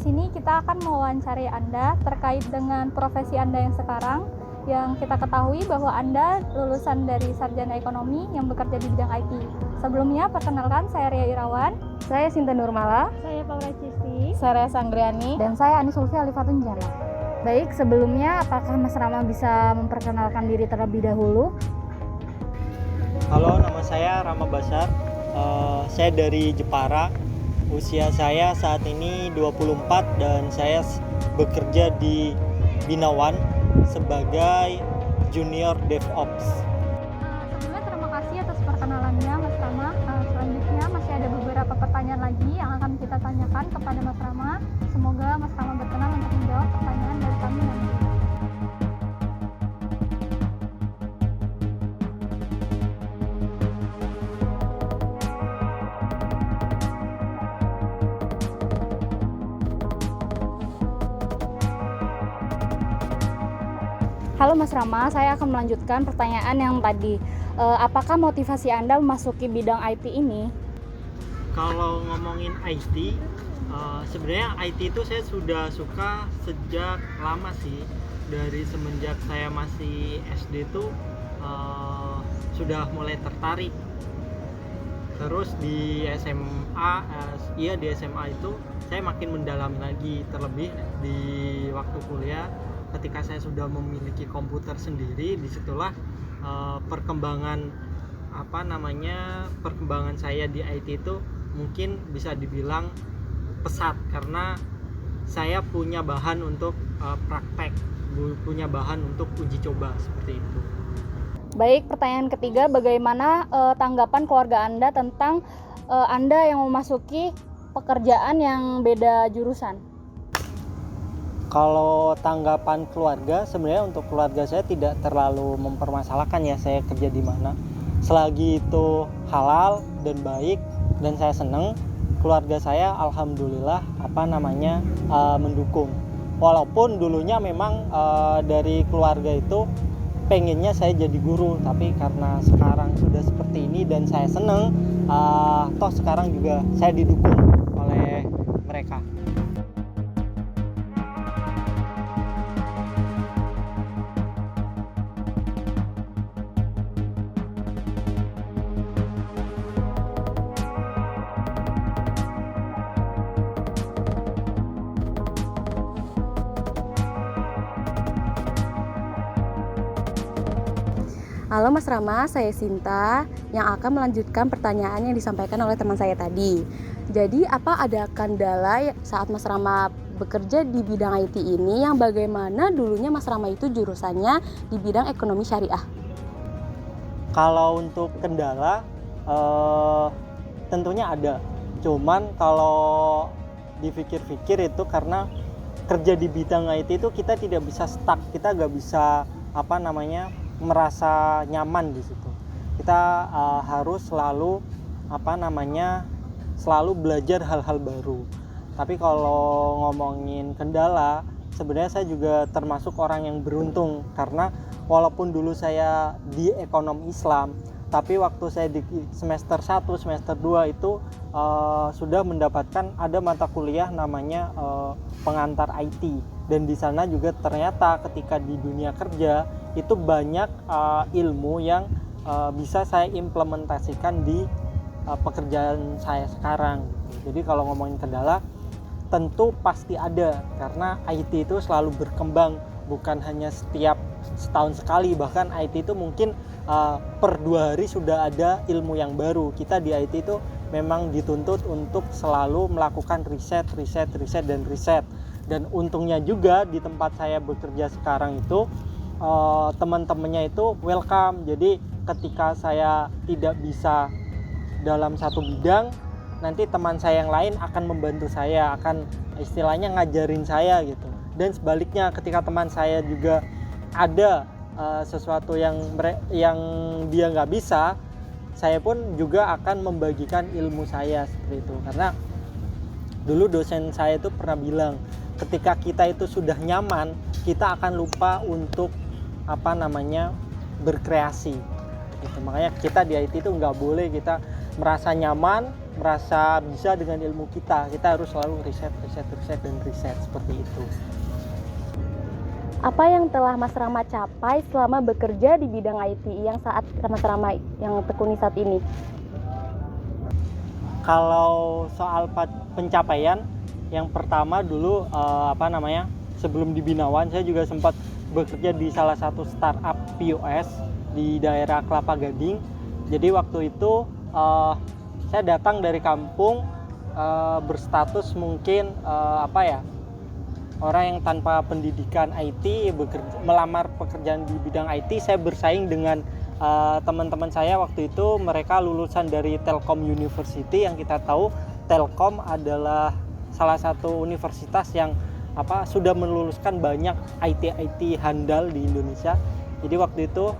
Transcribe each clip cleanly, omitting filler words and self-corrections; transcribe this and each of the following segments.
sini kita akan mewawancari Anda terkait dengan profesi Anda yang sekarang, yang kita ketahui bahwa Anda lulusan dari sarjana ekonomi yang bekerja di bidang IT. Sebelumnya, perkenalkan, saya Ria Irawan. Saya Sinta Nurmala. Saya Paula Cisti. Saya Sanggriani. Dan saya Ani Sulfi Alifatun Jana. Baik, sebelumnya apakah Mas Rama bisa memperkenalkan diri terlebih dahulu? Halo, nama saya Rama Basar. Saya dari Jepara. Usia saya saat ini 24 dan saya bekerja di Binawan sebagai junior DevOps. Sebelumnya terima kasih atas perkenalannya Mas Rama. Selanjutnya masih ada beberapa pertanyaan lagi yang akan kita tanyakan kepada Mas Rama. Semoga Mas Rama berkenan untuk menjawab pertanyaan dari kami nanti. Halo Mas Rama, saya akan melanjutkan pertanyaan yang tadi. Apakah motivasi Anda memasuki bidang IT ini? Kalau ngomongin IT, sebenarnya IT itu saya sudah suka sejak lama sih. Dari semenjak saya masih SD tuh sudah mulai tertarik. Terus di SMA, di SMA itu saya makin mendalami lagi, terlebih di waktu kuliah. Ketika saya sudah memiliki komputer sendiri, disitulah perkembangan saya di IT itu mungkin bisa dibilang pesat, karena saya punya bahan untuk praktek, punya bahan untuk uji coba seperti itu. Baik, pertanyaan ketiga, bagaimana tanggapan keluarga Anda tentang Anda yang memasuki pekerjaan yang beda jurusan? Kalau tanggapan keluarga, sebenarnya untuk keluarga saya tidak terlalu mempermasalahkan ya saya kerja di mana. Selagi itu halal dan baik dan saya senang, keluarga saya alhamdulillah mendukung. Walaupun dulunya memang dari keluarga itu pengennya saya jadi guru, tapi karena sekarang sudah seperti ini dan saya senang, toh sekarang juga saya didukung oleh mereka. Halo Mas Rama, saya Sinta yang akan melanjutkan pertanyaan yang disampaikan oleh teman saya tadi. Jadi apa ada kendala saat Mas Rama bekerja di bidang IT ini yang bagaimana dulunya Mas Rama itu jurusannya di bidang ekonomi syariah? Kalau untuk kendala tentunya ada. Cuman kalau dipikir-pikir itu karena kerja di bidang IT itu kita tidak bisa stuck, kita nggak bisa merasa nyaman di situ. Kita harus selalu selalu belajar hal-hal baru. Tapi kalau ngomongin kendala, sebenarnya saya juga termasuk orang yang beruntung karena walaupun dulu saya di ekonomi Islam, tapi waktu saya di semester 1, semester 2 itu sudah mendapatkan ada mata kuliah namanya pengantar IT. Dan di sana juga ternyata ketika di dunia kerja itu banyak ilmu yang bisa saya implementasikan di pekerjaan saya sekarang. Jadi kalau ngomongin kendala, tentu pasti ada karena IT itu selalu berkembang, bukan hanya setiap setahun sekali, bahkan IT itu mungkin per 2 hari sudah ada ilmu yang baru. Kita di IT itu memang dituntut untuk selalu melakukan riset. Dan untungnya juga di tempat saya bekerja sekarang itu teman-temannya itu welcome. Jadi ketika saya tidak bisa dalam satu bidang, nanti teman saya yang lain akan membantu saya, akan istilahnya ngajarin saya gitu. Dan sebaliknya ketika teman saya juga ada sesuatu yang dia nggak bisa, saya pun juga akan membagikan ilmu saya seperti itu. Karena dulu dosen saya itu pernah bilang, ketika kita itu sudah nyaman, kita akan lupa untuk berkreasi. gitu. Makanya kita di IT itu nggak boleh kita merasa nyaman, merasa bisa dengan ilmu kita harus selalu riset seperti itu. Apa yang telah Mas Rama capai selama bekerja di bidang IT yang saat Mas Rama yang tekuni saat ini? Kalau soal pencapaian, yang pertama dulu sebelum di Binawan saya juga sempat bekerja di salah satu startup POS di daerah Kelapa Gading. Jadi waktu itu saya datang dari kampung berstatus mungkin orang yang tanpa pendidikan IT, melamar pekerjaan di bidang IT. Saya bersaing dengan teman-teman saya waktu itu, mereka lulusan dari Telkom University, yang kita tahu Telkom adalah salah satu universitas yang sudah meluluskan banyak IT handal di Indonesia. Jadi waktu itu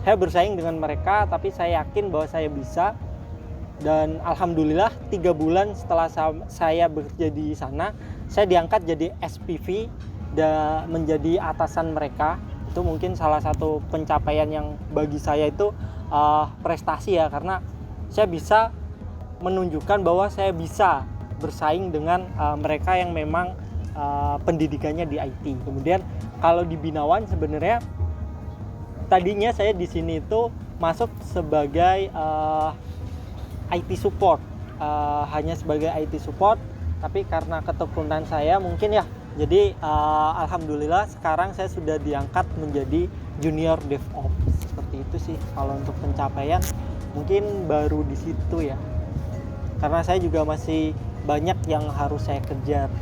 saya bersaing dengan mereka, tapi saya yakin bahwa saya bisa. Dan alhamdulillah 3 bulan setelah saya bekerja di sana, saya diangkat jadi SPV dan menjadi atasan mereka. Itu mungkin salah satu pencapaian yang bagi saya itu prestasi ya, karena saya bisa menunjukkan bahwa saya bisa bersaing dengan mereka yang memang pendidikannya di IT. Kemudian kalau di Binawan sebenarnya tadinya saya di sini itu masuk sebagai IT support, hanya sebagai IT support, tapi karena ketekunan saya mungkin ya, jadi alhamdulillah sekarang saya sudah diangkat menjadi junior DevOps. Seperti itu sih kalau untuk pencapaian, mungkin baru di situ ya, karena saya juga masih banyak yang harus saya kejar.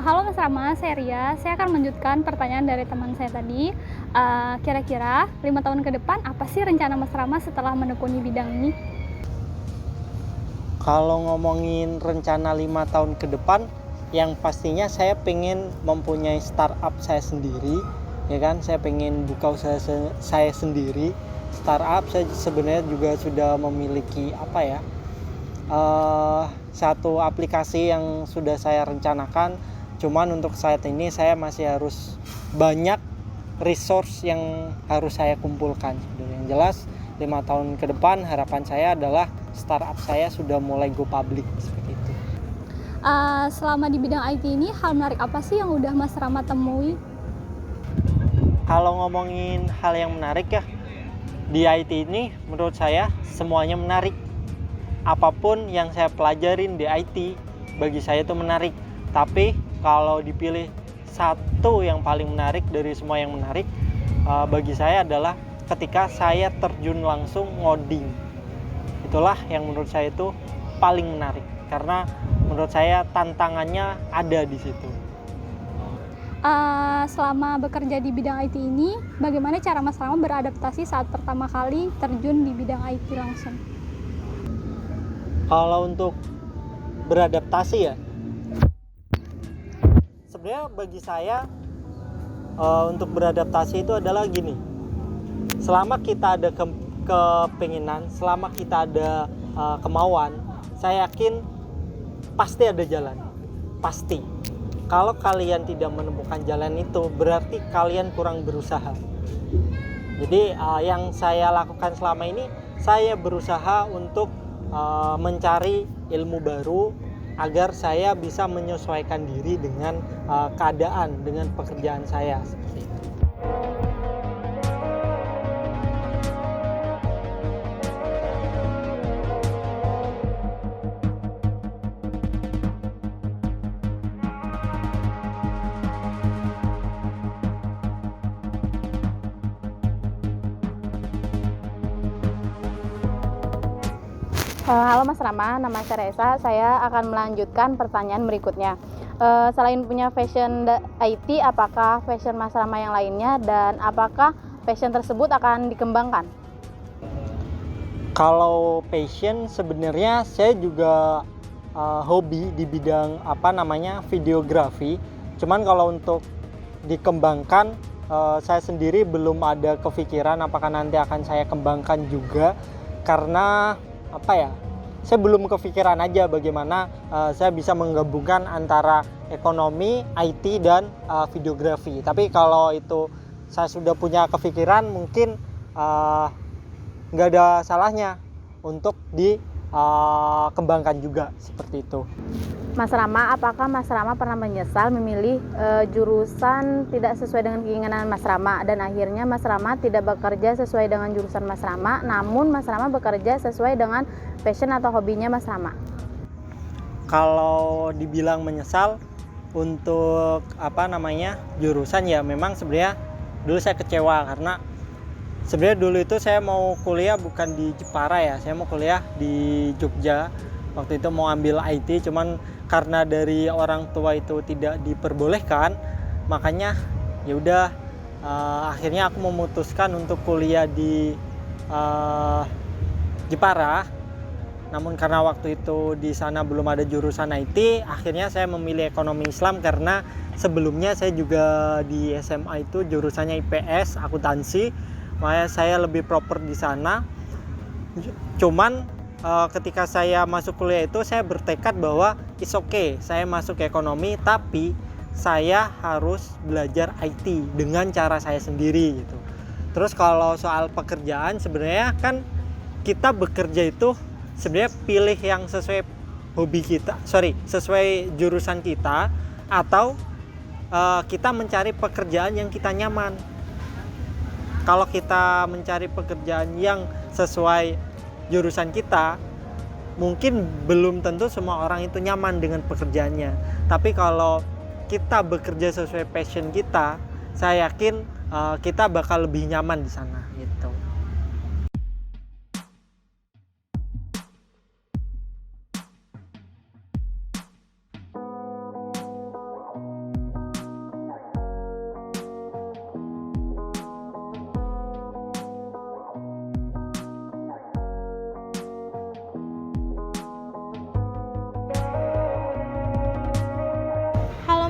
Halo Mas Rama, saya Ria. Saya akan melanjutkan pertanyaan dari teman saya tadi. Kira-kira 5 tahun ke depan apa sih rencana Mas Rama setelah menekuni bidang ini? Kalau ngomongin rencana 5 tahun ke depan, yang pastinya saya pengen mempunyai startup saya sendiri, ya kan? Saya pengen buka usaha saya sendiri. Startup saya sebenarnya juga sudah memiliki satu aplikasi yang sudah saya rencanakan. Cuman untuk saat ini saya masih harus banyak resource yang harus saya kumpulkan. Yang jelas 5 tahun ke depan harapan saya adalah startup saya sudah mulai go public seperti itu. Selama di bidang IT ini, hal menarik apa sih yang udah Mas Rama temui? Kalau ngomongin hal yang menarik ya, di IT ini menurut saya semuanya menarik. Apapun yang saya pelajarin di IT bagi saya itu menarik. Tapi kalau dipilih satu yang paling menarik dari semua yang menarik, bagi saya adalah ketika saya terjun langsung ngoding. Itulah yang menurut saya itu paling menarik, karena menurut saya tantangannya ada di situ. Selama bekerja di bidang IT ini, bagaimana cara Mas Rama beradaptasi saat pertama kali terjun di bidang IT langsung? Kalau untuk beradaptasi ya, sebenarnya bagi saya untuk beradaptasi itu adalah gini. Selama kita ada kepinginan, selama kita ada kemauan, saya yakin pasti ada jalan. Pasti. Kalau kalian tidak menemukan jalan itu, berarti kalian kurang berusaha. Jadi yang saya lakukan selama ini, saya berusaha untuk mencari ilmu baru agar saya bisa menyesuaikan diri dengan keadaan, dengan pekerjaan saya seperti itu. Halo Mas Rama, nama saya Reza. Saya akan melanjutkan pertanyaan berikutnya. Selain punya fashion IT, apakah fashion Mas Rama yang lainnya, dan apakah fashion tersebut akan dikembangkan? Kalau passion sebenarnya saya juga hobi di bidang videografi. Cuman kalau untuk dikembangkan, saya sendiri belum ada kepikiran apakah nanti akan saya kembangkan juga, karena saya belum kepikiran aja bagaimana saya bisa menggabungkan antara ekonomi, IT, dan videografi. Tapi kalau itu saya sudah punya kepikiran, mungkin nggak ada salahnya untuk dikembangkan juga seperti itu. Mas Rama, apakah Mas Rama pernah menyesal memilih jurusan tidak sesuai dengan keinginan Mas Rama dan akhirnya Mas Rama tidak bekerja sesuai dengan jurusan Mas Rama, namun Mas Rama bekerja sesuai dengan passion atau hobinya Mas Rama? Kalau dibilang menyesal untuk jurusan, ya memang sebenarnya dulu saya kecewa, karena sebenarnya dulu itu saya mau kuliah bukan di Jepara ya, saya mau kuliah di Jogja. Waktu itu mau ambil IT, cuman karena dari orang tua itu tidak diperbolehkan, makanya ya udah akhirnya aku memutuskan untuk kuliah di Jepara. Namun karena waktu itu di sana belum ada jurusan IT, akhirnya saya memilih ekonomi Islam, karena sebelumnya saya juga di SMA itu jurusannya IPS, akuntansi. Makanya saya lebih proper di sana. Cuman ketika saya masuk kuliah itu saya bertekad bahwa it's okay, saya masuk ke ekonomi, tapi saya harus belajar IT dengan cara saya sendiri gitu. Terus kalau soal pekerjaan, sebenarnya kan kita bekerja itu sebenarnya pilih yang sesuai sesuai jurusan kita, atau kita mencari pekerjaan yang kita nyaman. Kalau kita mencari pekerjaan yang sesuai jurusan kita, mungkin belum tentu semua orang itu nyaman dengan pekerjaannya. Tapi kalau kita bekerja sesuai passion kita, saya yakin kita bakal lebih nyaman di sana gitu.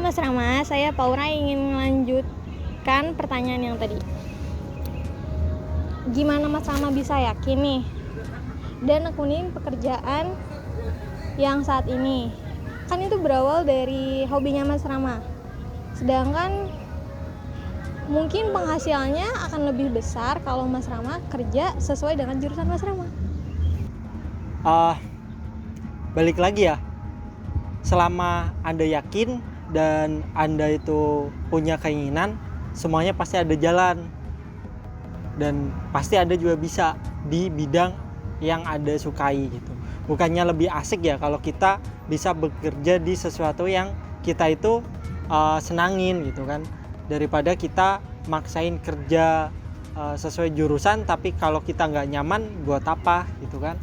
Mas Rama, saya Paura ingin melanjutkan pertanyaan yang tadi. Gimana Mas Rama bisa yakin nih dan nekunin pekerjaan yang saat ini? Kan itu berawal dari hobinya Mas Rama. Sedangkan mungkin penghasilannya akan lebih besar kalau Mas Rama kerja sesuai dengan jurusan Mas Rama. Balik lagi ya, selama Anda yakin dan Anda itu punya keinginan, semuanya pasti ada jalan, dan pasti Anda juga bisa di bidang yang Anda sukai gitu. Bukannya lebih asik ya kalau kita bisa bekerja di sesuatu yang kita itu senangin gitu kan, daripada kita maksain kerja sesuai jurusan tapi kalau kita nggak nyaman buat apa gitu kan.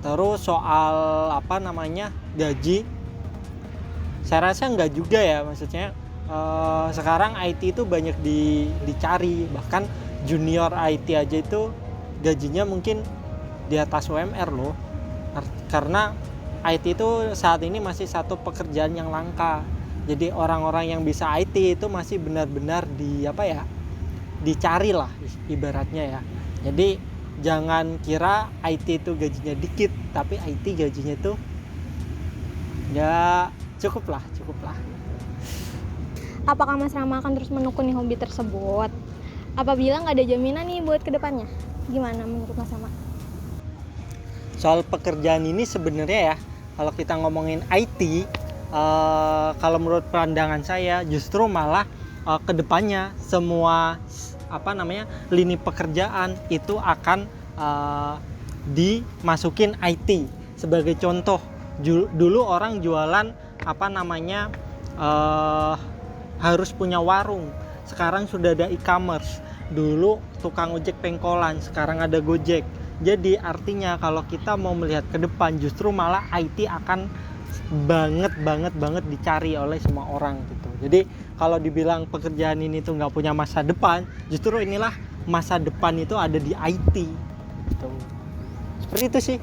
Terus soal gaji, saya rasa nggak juga ya, maksudnya sekarang IT itu banyak dicari, bahkan junior IT aja itu gajinya mungkin di atas UMR loh, karena IT itu saat ini masih satu pekerjaan yang langka. Jadi orang-orang yang bisa IT itu masih benar-benar dicari lah ibaratnya ya. Jadi jangan kira IT itu gajinya dikit, tapi IT gajinya itu ya cukup lah. Apakah Mas Rama akan terus menekuni hobi tersebut? Apabila nggak ada jaminan nih buat kedepannya, gimana menurut Mas Rama? Soal pekerjaan ini sebenarnya ya, kalau kita ngomongin IT, kalau menurut pandangan saya justru malah kedepannya semua lini pekerjaan itu akan dimasukin IT. Sebagai contoh, dulu orang jualan harus punya warung, sekarang sudah ada e-commerce. Dulu tukang ojek pengkolan, sekarang ada Gojek. Jadi artinya kalau kita mau melihat ke depan, justru malah IT akan banget dicari oleh semua orang gitu. Jadi kalau dibilang pekerjaan ini tuh nggak punya masa depan, justru inilah masa depan itu ada di IT gitu. Seperti itu sih.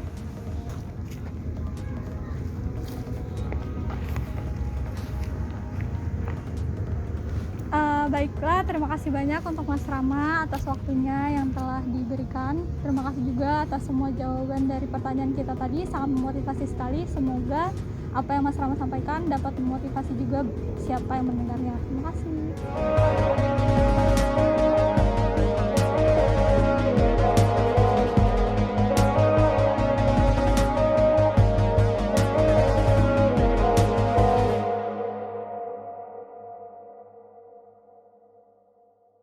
Baiklah, terima kasih banyak untuk Mas Rama atas waktunya yang telah diberikan. Terima kasih juga atas semua jawaban dari pertanyaan kita tadi, sangat memotivasi sekali. Semoga apa yang Mas Rama sampaikan dapat memotivasi juga siapa yang mendengarnya. Terima kasih.